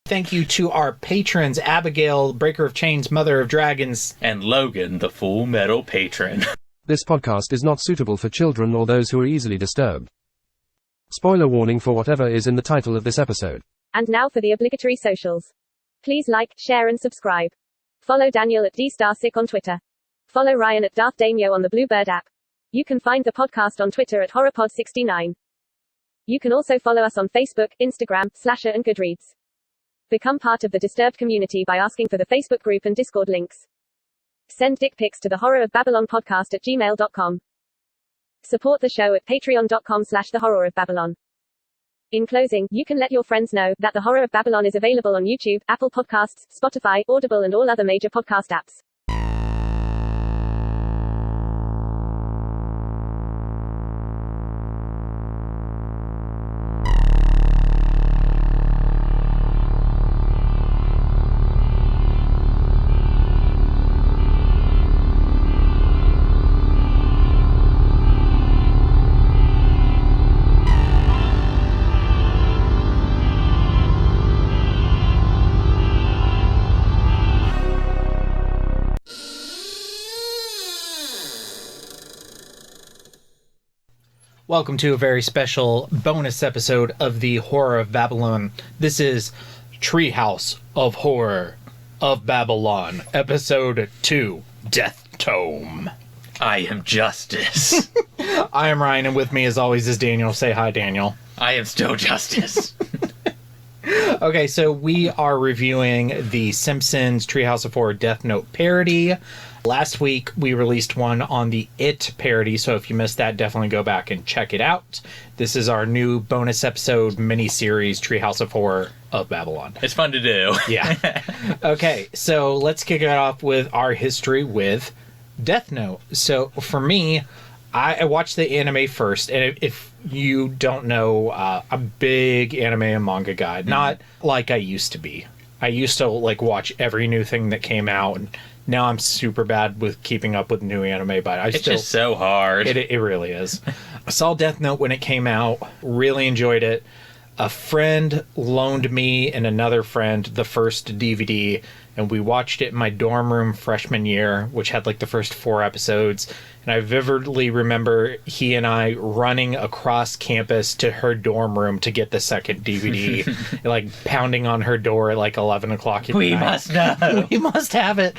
Thank you to our patrons, Abigail, Breaker of Chains, Mother of Dragons, and Logan, the Full Metal Patron. This podcast is not suitable for children or those who are easily disturbed. Spoiler warning for whatever is in the title of this episode. And now for the obligatory socials. Please like, share and subscribe. Follow Daniel at DStarSick on Twitter. Follow Ryan at Darth Damio on the Bluebird app. You can find the podcast on Twitter at HorrorPod69. You can also follow us on Facebook, Instagram, Slasher and Goodreads. Become part of the Disturbed community by asking for the Facebook group and Discord links. Send dick pics to the Horror of Babylon podcast at gmail.com. Support the show at patreon.com/the Horror of Babylon. In closing, you can let your friends know that the Horror of Babylon is available on YouTube, Apple Podcasts, Spotify, Audible and all other major podcast apps. Welcome to a very special bonus episode of the Horror of Babylon. This is Treehouse of Horror of Babylon, Episode 2, Death Tome. I am Justice. I am Ryan, and with me as always is Daniel. Say hi, Daniel. I am still Justice. Okay, so we are reviewing the Simpsons Treehouse of Horror Death Note parody. Last week, we released one on the It parody, so if you missed that, definitely go back and check it out. This is our new bonus episode mini-series, Treehouse of Horror of Babylon. It's fun to do. Yeah. Okay, so let's kick it off with our history with Death Note. So for me, I watched the anime first, and if you don't know, I'm a big anime and manga guy. Not like I used to be. I used to watch every new thing that came out, and now I'm super bad with keeping up with new anime, but it's just so hard. It really is. I saw Death Note when it came out, really enjoyed it. A friend loaned me and another friend the first DVD, and we watched it in my dorm room freshman year, which had the first 4 episodes. And I vividly remember he and I running across campus to her dorm room to get the second DVD, pounding on her door at 11 o'clock at night. We must know. We must have it.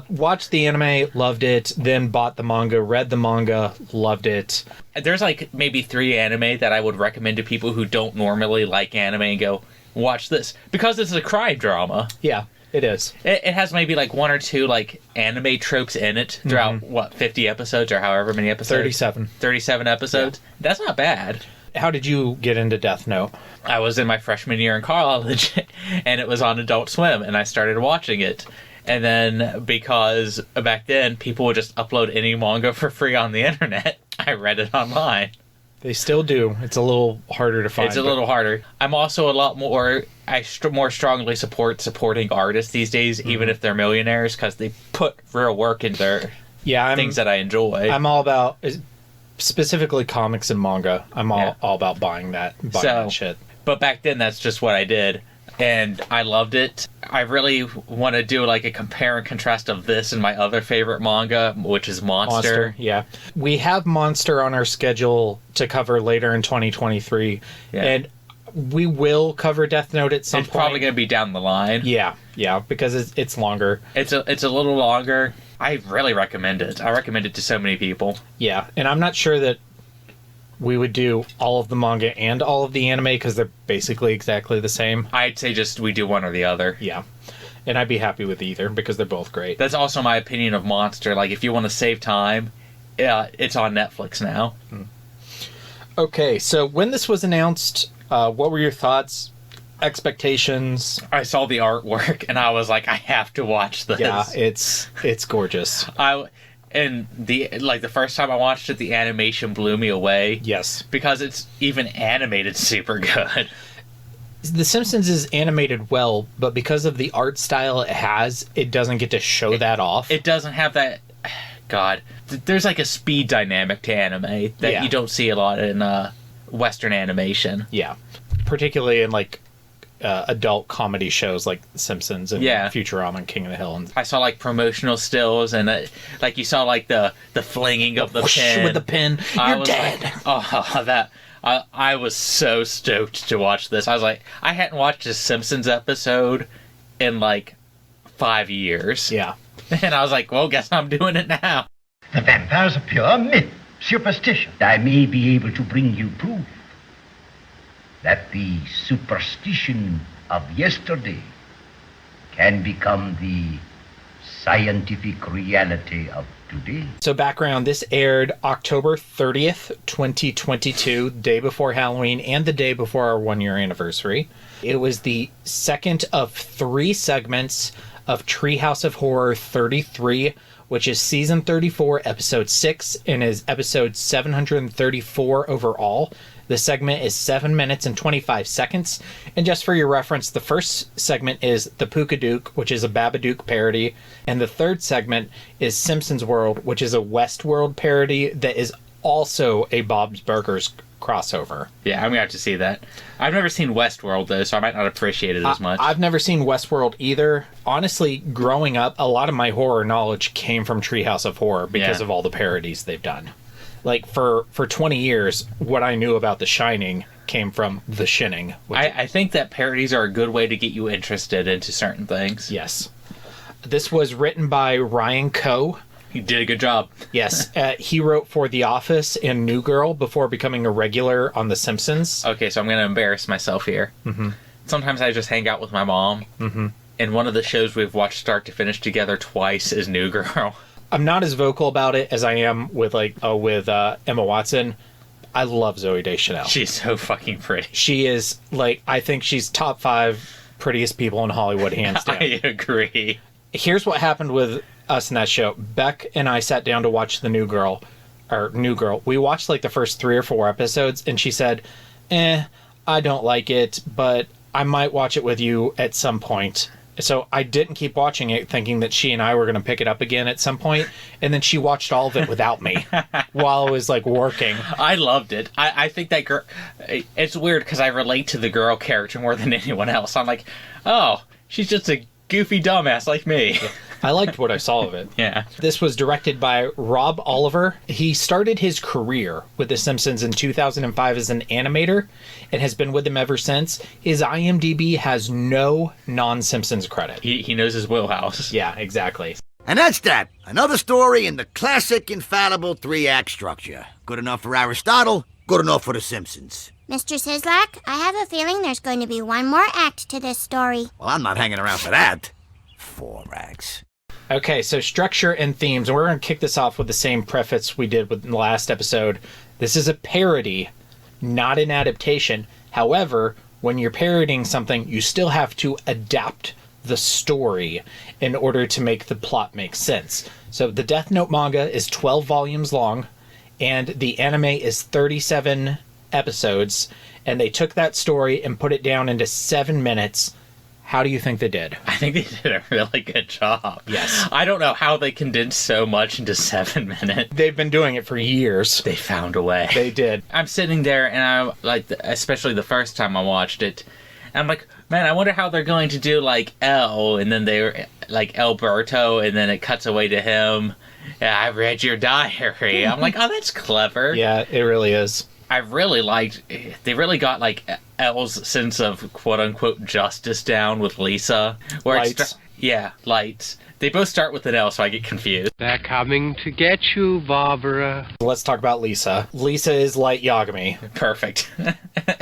Watched the anime, loved it, then bought the manga, read the manga, loved it. There's maybe 3 anime that I would recommend to people who don't normally like anime and go, watch this. Because it's a crime drama. Yeah. It is. It has maybe 1 or 2 anime tropes in it throughout 50 episodes or however many episodes? 37 episodes. Yeah. That's not bad. How did you get into Death Note? I was in my freshman year in college and it was on Adult Swim and I started watching it. And then because back then people would just upload any manga for free on the internet, I read it online. They still do. It's a little harder to find. It's a little harder. I'm also a lot more... I more strongly support supporting artists these days, even if they're millionaires, because they put real work into their things that I enjoy. I'm all about... Specifically comics and manga. I'm all about buying that shit. But back then, that's just what I did. And I loved it. I really want to do a compare and contrast of this and my other favorite manga, which is Monster. Yeah. We have Monster on our schedule to cover later in 2023. Yeah. And we will cover Death Note at some point. It's probably going to be down the line. Yeah, because it's longer. It's a little longer. I really recommend it. I recommend it to so many people. Yeah, and I'm not sure that we would do all of the manga and all of the anime because they're basically exactly the same. I'd say just we do one or the other. Yeah. And I'd be happy with either because they're both great. That's also my opinion of Monster. If you want to save time, it's on Netflix now. Okay, so when this was announced, what were your thoughts, expectations? I saw the artwork and I was like, I have to watch this. Yeah, it's gorgeous. And the first time I watched it, the animation blew me away. Yes. Because it's even animated super good. The Simpsons is animated well, but because of the art style it has, it doesn't get to show that off. It doesn't have that... God. There's a speed dynamic to anime that you don't see a lot in Western animation. Yeah. Particularly in, adult comedy shows like Simpsons and Futurama and King of the Hill. And I saw like promotional stills and like you saw like the flinging of the pin with the pin. You're dead. I was so stoked to watch this. I was like, I hadn't watched a Simpsons episode in like 5 years. Yeah. And I was like, well, guess I'm doing it now. The vampire's a pure myth, superstition. I may be able to bring you proof that the superstition of yesterday can become the scientific reality of today. So background, this aired October 30th, 2022, day before Halloween and the day before our 1-year anniversary. It was the second of 3 segments of Treehouse of Horror 33, which is season 34, episode 6, and is episode 734 overall. The segment is 7 minutes and 25 seconds. And just for your reference, the first segment is The Pookadook, which is a Babadook parody. And the third segment is Simpsons World, which is a Westworld parody that is also a Bob's Burgers crossover. Yeah, I'm going to have to see that. I've never seen Westworld, though, so I might not appreciate it as much. I've never seen Westworld either. Honestly, growing up, a lot of my horror knowledge came from Treehouse of Horror because of all the parodies they've done. Like, for 20 years, what I knew about The Shining came from The Shinning. I think that parodies are a good way to get you interested into certain things. Yes. This was written by Ryan Coe. He did a good job. Yes. He wrote for The Office and New Girl before becoming a regular on The Simpsons. Okay, so I'm going to embarrass myself here. Mm-hmm. Sometimes I just hang out with my mom. Mm-hmm. And one of the shows we've watched start to finish together twice is New Girl. I'm not as vocal about it as I am with Emma Watson. I love Zooey Deschanel. She's so fucking pretty. She is, like, I think she's top 5 prettiest people in Hollywood, hands down. I agree. Here's what happened with us in that show. Beck and I sat down to watch New Girl. We watched like the first 3 or 4 episodes, and she said, I don't like it, but I might watch it with you at some point. So I didn't keep watching it, thinking that she and I were going to pick it up again at some point, and then she watched all of it without me while I was like working. I loved it. I think that girl. It's weird because I relate to the girl character more than anyone else. I'm like, oh, she's just a goofy dumbass like me. I liked what I saw of it. Yeah. This was directed by Rob Oliver. He started his career with The Simpsons in 2005 as an animator and has been with them ever since. His IMDb has no non-Simpsons credit. He knows his wheelhouse. Yeah, exactly. And that's that. Another story in the classic, infallible 3-act structure. Good enough for Aristotle, good enough for The Simpsons. Mr. Sislak, I have a feeling there's going to be one more act to this story. Well, I'm not hanging around for that. 4 acts. Okay, so structure and themes. And we're going to kick this off with the same preface we did with the last episode. This is a parody, not an adaptation. However, when you're parodying something, you still have to adapt the story in order to make the plot make sense. So the Death Note manga is 12 volumes long, and the anime is 37 episodes, and they took that story and put it down into 7 minutes. How do you think they did? I think they did a really good job. Yes. I don't know how they condensed so much into 7 minutes. They've been doing it for years. They found a way. They did. I'm sitting there, and I'm like, especially the first time I watched it, and I'm like, man, I wonder how they're going to do like L, and then they're like Alberto, and then it cuts away to him. Yeah, I read your diary. I'm like, oh, that's clever. Yeah, it really is. I really liked, they really got like Elle's sense of quote unquote justice down with Lisa. Where Lights. Lights. They both start with an L, so I get confused. They're coming to get you, Barbara. Let's talk about Lisa. Lisa is Light Yagami. Perfect.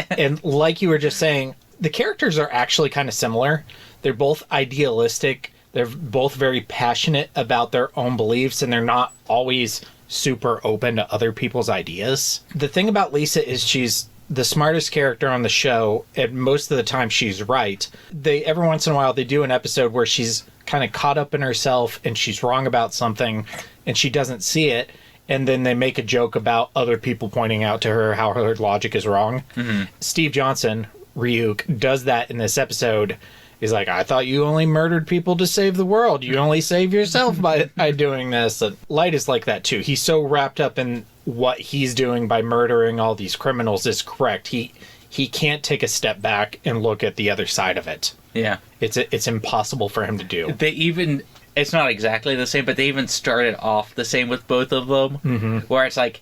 And like you were just saying, the characters are actually kind of similar. They're both idealistic. They're both very passionate about their own beliefs, and they're not always super open to other people's ideas. The thing about Lisa is she's the smartest character on the show, and most of the time she's right. Every once in a while they do an episode where she's kind of caught up in herself and she's wrong about something and she doesn't see it, and then they make a joke about other people pointing out to her how her logic is wrong. Mm-hmm. Steve Johnson, Ryuk, does that in this episode. He's like, I thought you only murdered people to save the world. You only save yourself by doing this. And Light is like that, too. He's so wrapped up in what he's doing by murdering all these criminals is correct. He he can't take a step back and look at the other side of it. Yeah. It's impossible for him to do. It's not exactly the same, but they even started off the same with both of them, where it's like,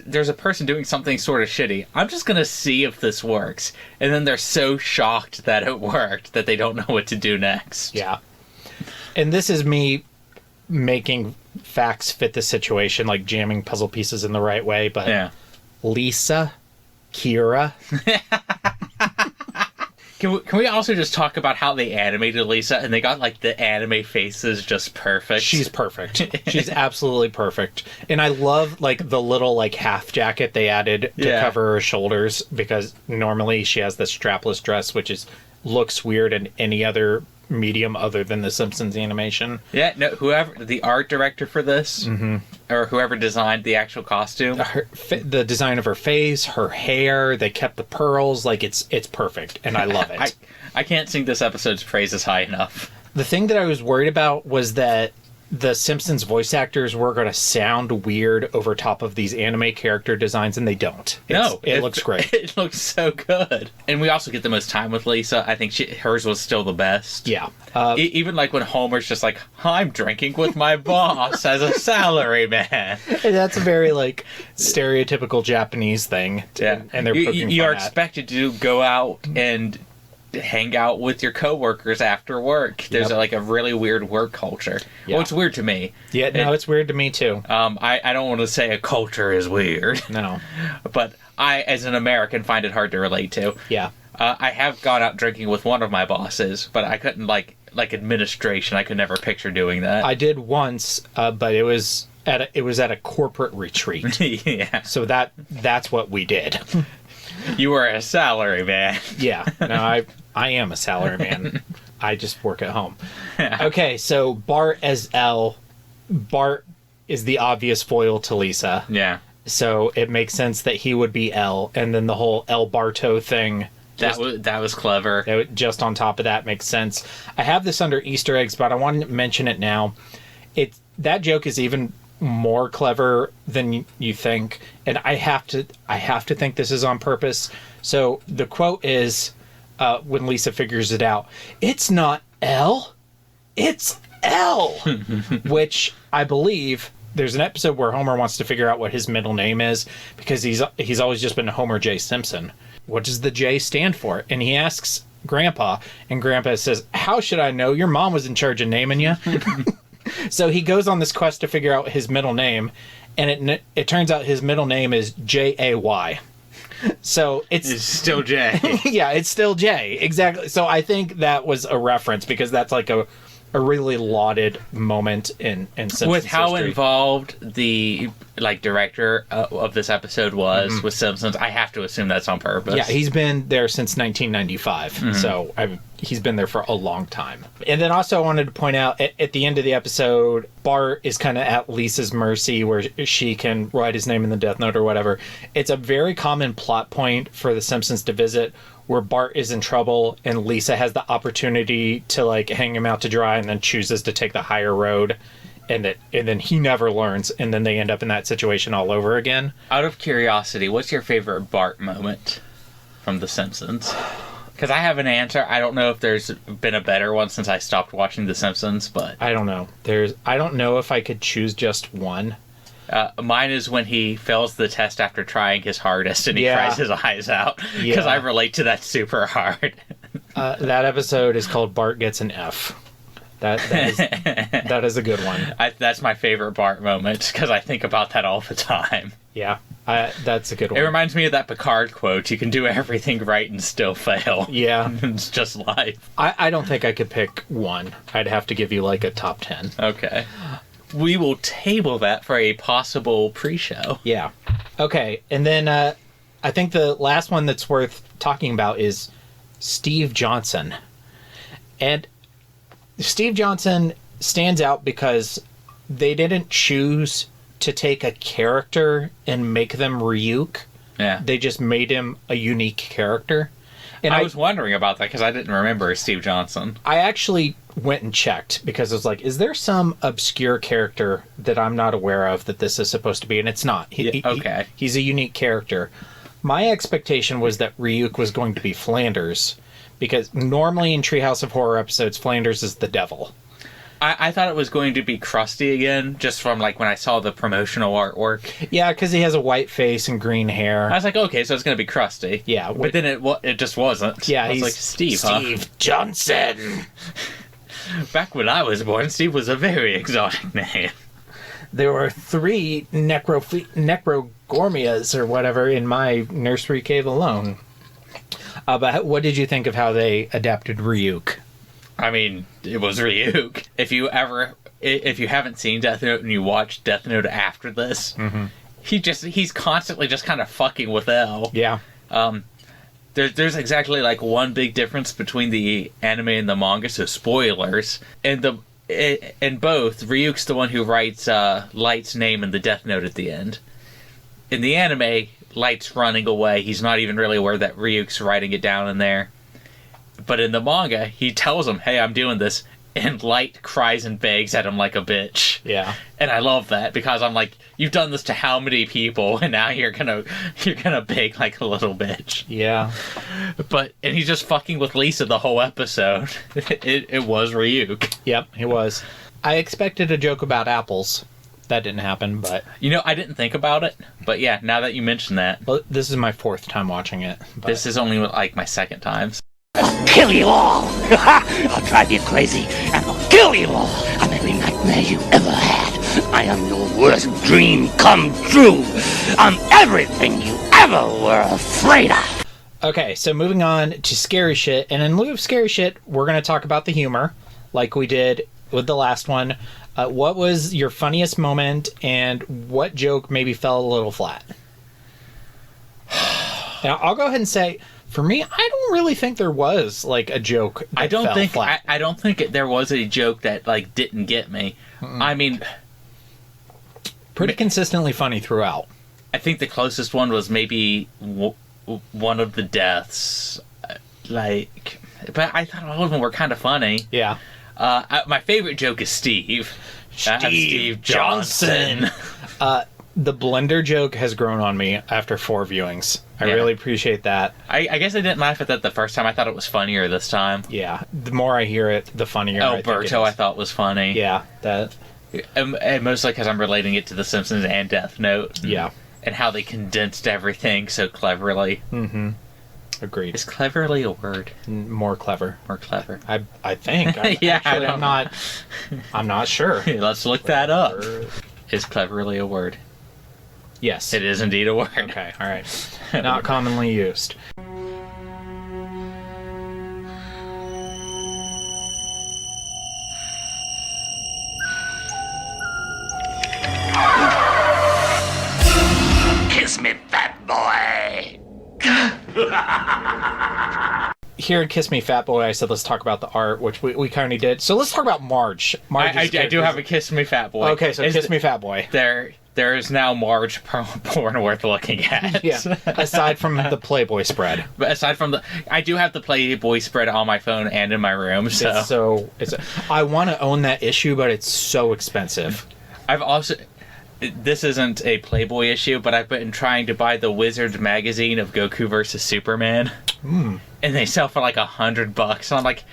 there's a person doing something sort of shitty. I'm just going to see if this works. And then they're so shocked that it worked that they don't know what to do next. Yeah. And this is me making facts fit the situation, like jamming puzzle pieces in the right way. But yeah. Lisa, Kira. Can we also just talk about how they animated Lisa, and they got, like, the anime faces just perfect? She's perfect. She's absolutely perfect. And I love, like, the little, like, half jacket they added to cover her shoulders, because normally she has this strapless dress, which looks weird in any other medium other than the Simpsons animation. Yeah, no, whoever, the art director for this, or whoever designed the actual costume. The design of her face, her hair, they kept the pearls, like, it's perfect, and I love it. I can't sing this episode's praises high enough. The thing that I was worried about was that the Simpsons voice actors were going to sound weird over top of these anime character designs, and they don't. It looks great. It looks so good. And we also get the most time with Lisa. I think hers was still the best. Yeah. Even like when Homer's just like, I'm drinking with my boss as a salary man. And that's a very, like, stereotypical Japanese thing. Yeah. And they're poking fun you are at. expected to go out and hang out with your coworkers after work. There's like a really weird work culture. Yeah. Well, it's weird to me. Yeah, no, it's weird to me too. I don't want to say a culture is weird. No. But I, as an American, find it hard to relate to. Yeah. I have gone out drinking with one of my bosses, but I couldn't, like administration, I could never picture doing that. I did once, but it was at a corporate retreat. Yeah. So that's what we did. You were a salary man. Yeah. No, I am a salary man. I just work at home. Okay, so Bart as L. Bart is the obvious foil to Lisa. Yeah. So it makes sense that he would be L, and then the whole El Barto thing. That was clever. Just on top of that makes sense. I have this under Easter eggs, but I wanted to mention it now. That joke is even more clever than you think, and I have to think this is on purpose. So the quote is, when Lisa figures it out, "It's not L, it's L," which I believe there's an episode where Homer wants to figure out what his middle name is because he's always just been Homer J. Simpson. What does the J stand for? And he asks Grandpa, and Grandpa says, "How should I know? Your mom was in charge of naming you." So he goes on this quest to figure out his middle name, and it turns out his middle name is Jay. So it's still J. Yeah, it's still J. Exactly. So I think that was a reference because that's like a really lauded moment in Simpsons with how history. Involved the director of this episode was with Simpsons. I have to assume that's on purpose. Yeah, he's been there since 1995, so he's been there for a long time. And then also I wanted to point out, at the end of the episode, Bart is kind of at Lisa's mercy where she can write his name in the Death Note or whatever. It's a very common plot point for the Simpsons to visit where Bart is in trouble and Lisa has the opportunity to hang him out to dry and then chooses to take the higher road. And then he never learns, and then they end up in that situation all over again. Out of curiosity, what's your favorite Bart moment from The Simpsons? Because I have an answer. I don't know if there's been a better one since I stopped watching The Simpsons, but I don't know. I don't know if I could choose just one. Mine is when he fails the test after trying his hardest and he cries his eyes out. Because I relate to that super hard. That episode is called Bart Gets an F. That is a good one. That's my favorite Bart moment because I think about that all the time. Yeah, that's a good one. It reminds me of that Picard quote, "You can do everything right and still fail." Yeah. It's just life. I don't think I could pick one. I'd have to give you a top 10. Okay. We will table that for a possible pre-show. Yeah. Okay, and then I think the last one that's worth talking about is Steve Johnson. And Steve Johnson stands out because they didn't choose to take a character and make them Ryuk. Yeah. They just made him a unique character. And I was wondering about that because I didn't remember Steve Johnson. I actually went and checked because I was like, is there some obscure character that I'm not aware of that this is supposed to be? And it's not. Okay. He's a unique character. My expectation was that Ryuk was going to be Flanders, because normally in Treehouse of Horror episodes, Flanders is the devil. I thought it was going to be Krusty again, just from like when I saw the promotional artwork. Yeah, because he has a white face and green hair. I was like, okay, so it's going to be Krusty. Yeah. But then it just wasn't. Yeah, I was he's like, Steve Johnson. Back when I was born, Steve was a very exotic name. There were 3 necrogormias or whatever in my nursery cave alone. But what did you think of how they adapted Ryuk? I mean, it was Ryuk. If you haven't seen Death Note and you watch Death Note after this, he's constantly just kind of fucking with L. Yeah. There's exactly like one big difference between the anime and the manga, so spoilers. In both, Ryuk's the one who writes Light's name in the Death Note at the end. In the anime, Light's running away. He's not even really aware that Ryuk's writing it down in there. But in the manga, he tells him, hey, I'm doing this, and Light cries and begs at him like a bitch. Yeah. And I love that, because I'm like, you've done this to how many people, and now you're gonna beg like a little bitch. Yeah. And he's just fucking with Lisa the whole episode. It was Ryuk. Yep, he was. I expected a joke about apples. That didn't happen, but... I didn't think about it, but yeah, now that you mention that... Well, this is my 4th time watching it. But... This is only like my 2nd time. I'll kill you all! I'll drive you crazy, and I'll kill you all! I'm every nightmare you ever had. I am your worst dream come true. I'm everything you ever were afraid of. Okay, so moving on to scary shit, and in lieu of scary shit, we're going to talk about the humor, like we did with the last one. What was your funniest moment, and what joke maybe fell a little flat? Now, I'll go ahead and say... For me, I don't really think there was like a joke that fell flat. I don't think there was a joke that like didn't get me. I mean, pretty consistently funny throughout. I think the closest one was maybe one of the deaths. But I thought all of them were kind of funny. Yeah. My favorite joke is Steve. Steve Johnson. The blender joke has grown on me after 4 viewings. I really appreciate that. I guess I didn't laugh at that the first time. I thought it was funnier this time. Yeah. The more I hear it, the funnier I think it is. I thought was funny. Yeah. That. And mostly because I'm relating it to The Simpsons and Death Note. Yeah. And how they condensed everything so cleverly. Mm-hmm. Agreed. Is cleverly a word? More clever. More clever. I think. I'm not sure. Let's look that up. Is cleverly a word? Yes. It is indeed a word. Okay, all right. Not commonly used. Kiss me, fat boy! Here at Kiss Me Fat Boy, I said let's talk about the art, which we kind of did. So let's talk about Marge. I do have a Kiss Me Fat Boy. Okay, so Kiss Me Fat Boy. There is now Marge porn worth looking at. Yeah, aside from the Playboy spread. But aside from I do have the Playboy spread on my phone and in my room. I want to own that issue, but it's so expensive. This isn't a Playboy issue, but I've been trying to buy the Wizard magazine of Goku vs. Superman. And they sell for like $100. And I'm like,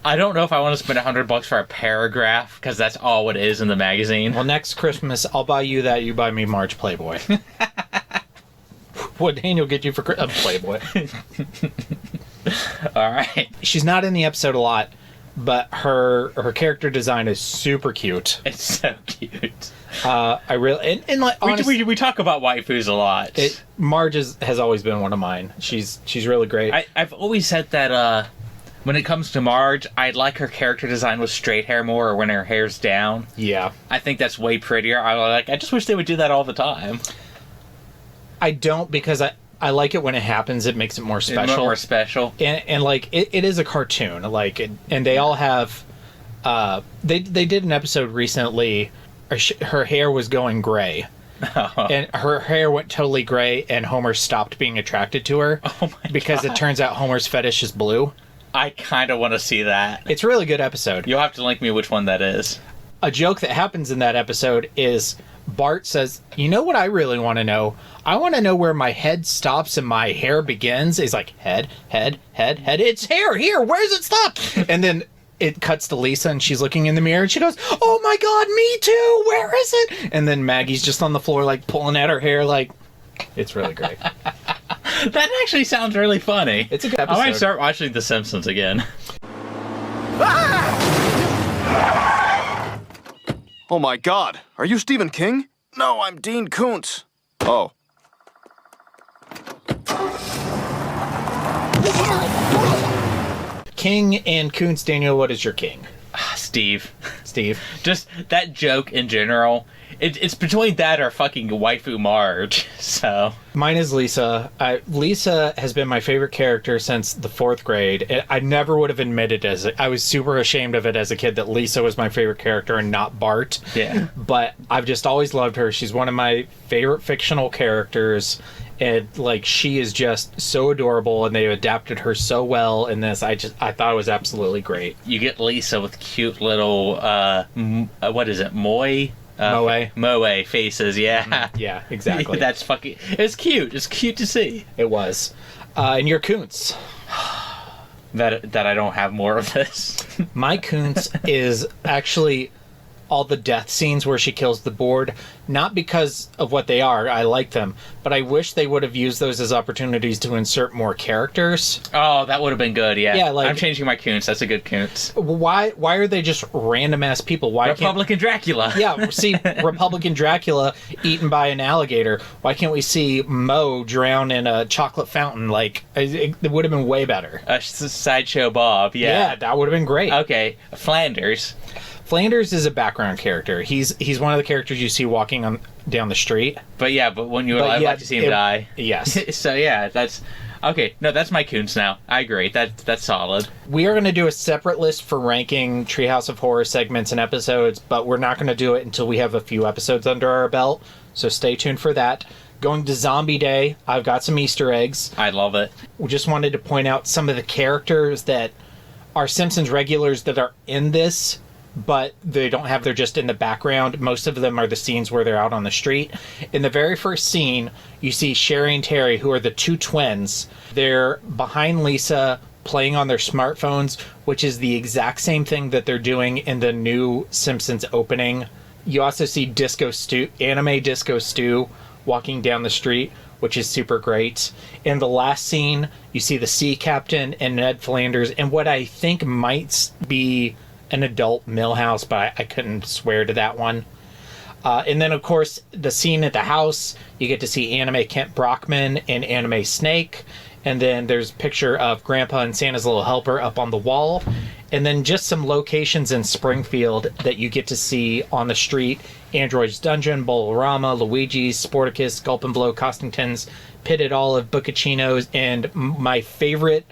I don't know if I want to spend $100 for a paragraph, because that's all it is in the magazine. Well, next Christmas, I'll buy you that. You buy me Marge Playboy. What Daniel get you for Playboy? All right. She's not in the episode a lot, but her character design is super cute. It's so cute. I really and like honestly, we talk about waifus a lot. Marge has always been one of mine. She's really great. I've always said that when it comes to Marge, I'd like her character design with straight hair more, or when her hair's down. Yeah, I think that's way prettier. I just wish they would do that all the time. I don't, because I like it when it happens. It makes it more special. More special. And like it is a cartoon. Like and they all have. They did an episode recently. Her hair was going gray. And her hair went totally gray, and Homer stopped being attracted to her. Because it turns out Homer's fetish is blue. I kind of want to see that. It's a really good episode. You'll have to link me which one that is. A joke that happens in that episode is Bart says, you know what I really want to know? I want to know where my head stops and my hair begins. He's like, head. It's hair. Here, where does it stop? And then it cuts to Lisa, and she's looking in the mirror, and she goes, oh my God, me too. Where is it? And then Maggie's just on the floor, like, pulling at her hair, like, it's really great. That actually sounds really funny. It's a good episode. I might start watching The Simpsons again. Oh my God, are you Stephen King? No, I'm Dean Koontz. Oh. King and Koontz. Daniel, what is your king? Steve. Just that joke in general. It's between that or fucking waifu Marge. So mine is Lisa. Lisa has been my favorite character since the 4th grade. I never would have admitted I was super ashamed of it as a kid that Lisa was my favorite character and not Bart. Yeah. But I've just always loved her. She's one of my favorite fictional characters. And like, she is just so adorable, and they've adapted her so well in this. I thought it was absolutely great. You get Lisa with cute little what is it, Moe faces, yeah. Yeah, exactly. That's fucking... It's cute. It's cute to see. It was. And your Koontz. That I don't have more of this. My Koontz is actually all the death scenes where she kills the board. Not because of what they are. I like them. But I wish they would have used those as opportunities to insert more characters. Oh, that would have been good, yeah. Yeah, like... I'm changing my Koontz. That's a good Koontz. Why are they just random-ass people? Why Republican Dracula. Yeah, see Republican Dracula eaten by an alligator. Why can't we see Moe drown in a chocolate fountain? Like, it would have been way better. Sideshow Bob, yeah. Yeah, that would have been great. Okay, Flanders. Flanders is a background character. He's one of the characters you see walking down the street. But when you're alive, I'd like to see him die. Yes. So yeah, that's okay. No, that's my Koontz now. I agree. That's solid. We are going to do a separate list for ranking Treehouse of Horror segments and episodes, but we're not going to do it until we have a few episodes under our belt. So stay tuned for that. Going to Zombie Day, I've got some Easter eggs. I love it. We just wanted to point out some of the characters that are Simpsons regulars that are in this, but they don't have, they're just in the background. Most of them are the scenes where they're out on the street. In the very first scene, you see Sherry and Terry, who are the two twins. They're behind Lisa playing on their smartphones, which is the exact same thing that they're doing in the new Simpsons opening. You also see Anime Disco Stu walking down the street, which is super great. In the last scene, you see the sea captain and Ned Flanders, and what I think might be an adult Milhouse, but I couldn't swear to that one. And then, of course, the scene at the house, you get to see Anime Kent Brockman and Anime Snake. And then there's a picture of Grandpa and Santa's Little Helper up on the wall. And then just some locations in Springfield that you get to see on the street. Android's Dungeon, Bolorama, Luigi's, Sporticus, Gulp and Blow, Costington's, Pitted Olive, Buccacinos, and my favorite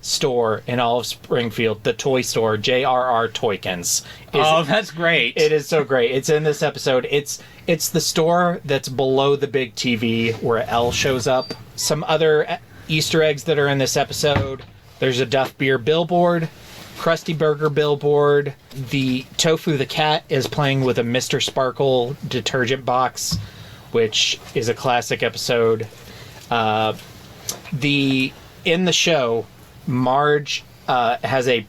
store in all of Springfield, the toy store, J.R.R. Toykins. Oh, that's great. It is so great. It's in this episode. It's the store that's below the big TV where L shows up. Some other Easter eggs that are in this episode. There's a Duff Beer billboard, Krusty Burger billboard. The Tofu the cat is playing with a Mr. Sparkle detergent box, which is a classic episode. In the show, Marge has a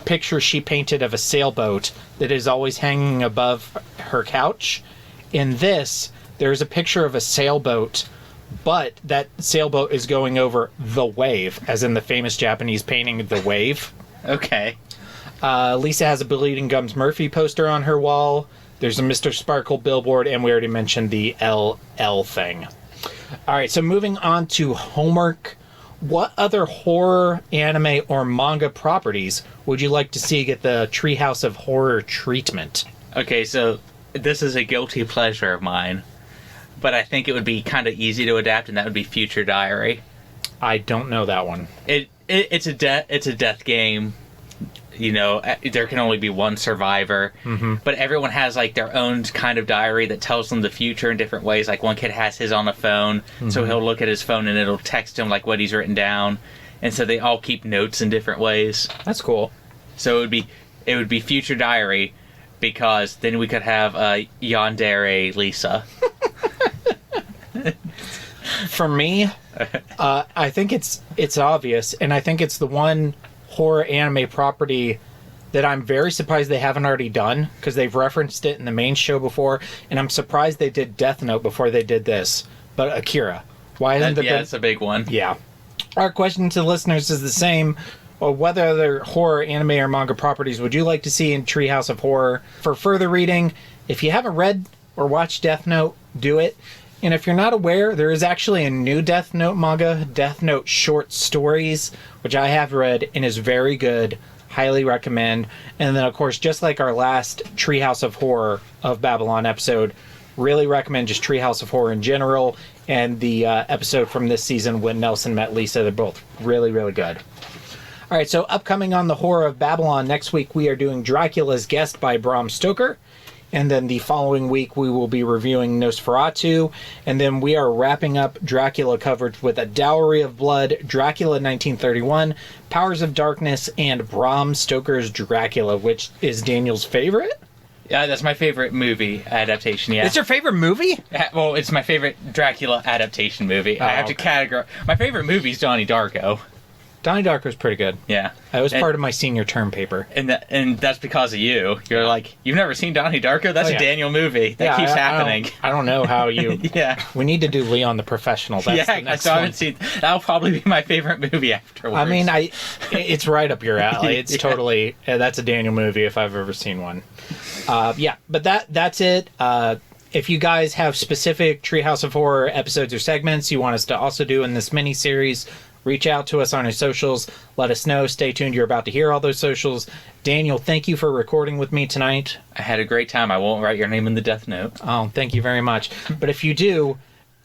picture she painted of a sailboat that is always hanging above her couch. In this, there's a picture of a sailboat, but that sailboat is going over the wave, as in the famous Japanese painting The Wave. Okay. Lisa has a Bleeding Gums Murphy poster on her wall. There's a Mr. Sparkle billboard, and we already mentioned the LL thing. All right, so moving on to homework. What other horror, anime, or manga properties would you like to see get the Treehouse of Horror treatment? Okay, so this is a guilty pleasure of mine, but I think it would be kind of easy to adapt, and that would be Future Diary. I don't know that one. It's a death game. You know, there can only be one survivor, but everyone has like their own kind of diary that tells them the future in different ways. Like one kid has his on a phone, so he'll look at his phone and it'll text him like what he's written down, and so they all keep notes in different ways. That's cool. So it would be Future Diary, because then we could have Yandere Lisa. For me, I think it's obvious, and I think it's the one horror anime property that I'm very surprised they haven't already done, because they've referenced it in the main show before, and I'm surprised they did Death Note before they did this. But Akira. Why hasn't there been... it's a big one. Yeah. Our question to listeners is the same. Or what other horror anime or manga properties would you like to see in Treehouse of Horror? For further reading, if you haven't read or watched Death Note, do it. And if you're not aware, there is actually a new Death Note manga, Death Note Short Stories, which I have read and is very good. Highly recommend. And then, of course, just like our last Treehouse of Horror of Babylon episode, really recommend just Treehouse of Horror in general, and the episode from this season when Nelson met Lisa. They're both really, really good. All right, so upcoming on the Horror of Babylon, next week we are doing Dracula's Guest by Bram Stoker. And then the following week we will be reviewing Nosferatu. And then we are wrapping up Dracula coverage with A Dowry of Blood, Dracula 1931, Powers of Darkness, and Bram Stoker's Dracula, which is Daniel's favorite? Yeah, that's my favorite movie adaptation, yeah. It's your favorite movie? Well, it's my favorite Dracula adaptation movie. I have to categorize... My favorite movie is Donnie Darko. Donnie Darko was pretty good. Yeah. That was part of my senior term paper. And that's because of you. You're like, you've never seen Donnie Darko? That's a Daniel movie. That keeps happening. I don't know how you... Yeah. We need to do Leon the Professional. That's the next so one. I haven't seen... That'll probably be my favorite movie afterwards. I mean, it's right up your alley. It's totally... That's a Daniel movie if I've ever seen one. But that's it. If you guys have specific Treehouse of Horror episodes or segments you want us to also do in this mini-series, reach out to us on our socials. Let us know. Stay tuned. You're about to hear all those socials. Daniel, thank you for recording with me tonight. I had a great time. I won't write your name in the Death Note. Oh, thank you very much. But if you do,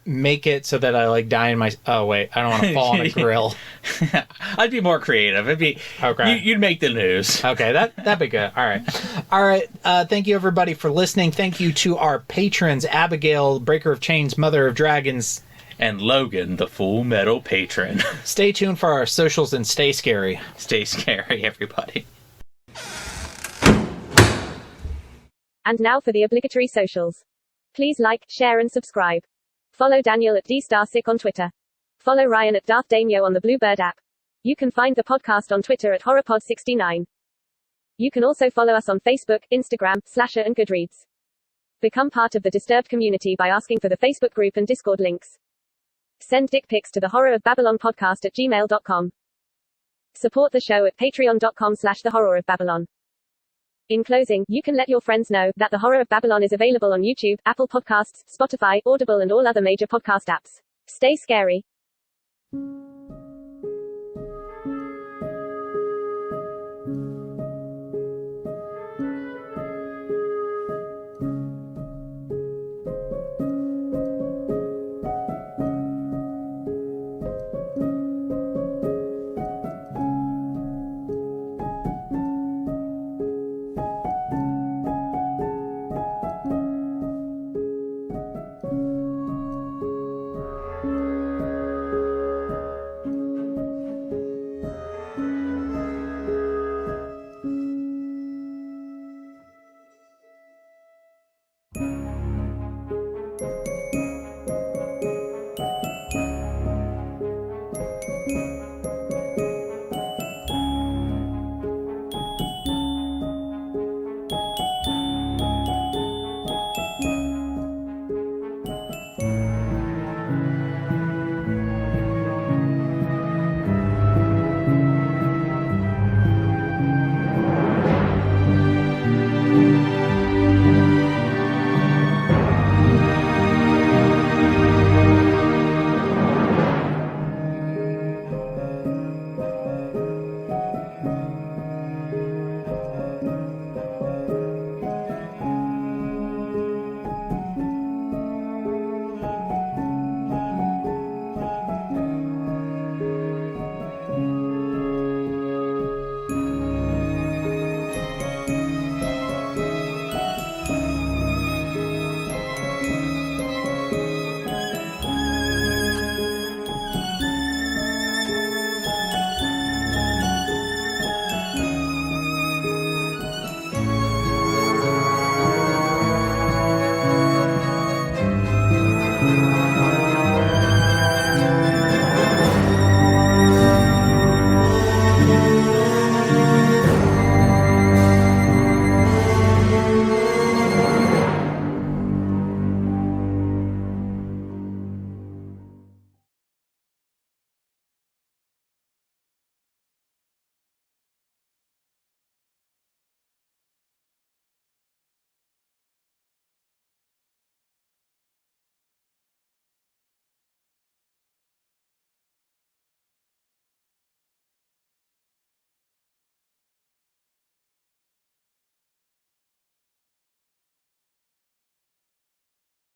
make it so that I die in my... Oh, wait. I don't want to fall on a grill. I'd be more creative. It'd be... Okay. You'd make the news. Okay, that'd be good. All right. Thank you, everybody, for listening. Thank you to our patrons, Abigail, Breaker of Chains, Mother of Dragons, and Logan, the Full Metal Patron. Stay tuned for our socials and stay scary. Stay scary, everybody. And now for the obligatory socials. Please like, share, and subscribe. Follow Daniel at DStarSick on Twitter. Follow Ryan at Darth Damio on the Bluebird app. You can find the podcast on Twitter at HorrorPod69. You can also follow us on Facebook, Instagram, Slasher, and Goodreads. Become part of the Disturbed community by asking for the Facebook group and Discord links. Send dick pics to the Horror of Babylon podcast at gmail.com. Support the show at patreon.com/the Horror of Babylon. In closing, you can let your friends know that the Horror of Babylon is available on YouTube, Apple Podcasts, Spotify, Audible, and all other major podcast apps. Stay scary.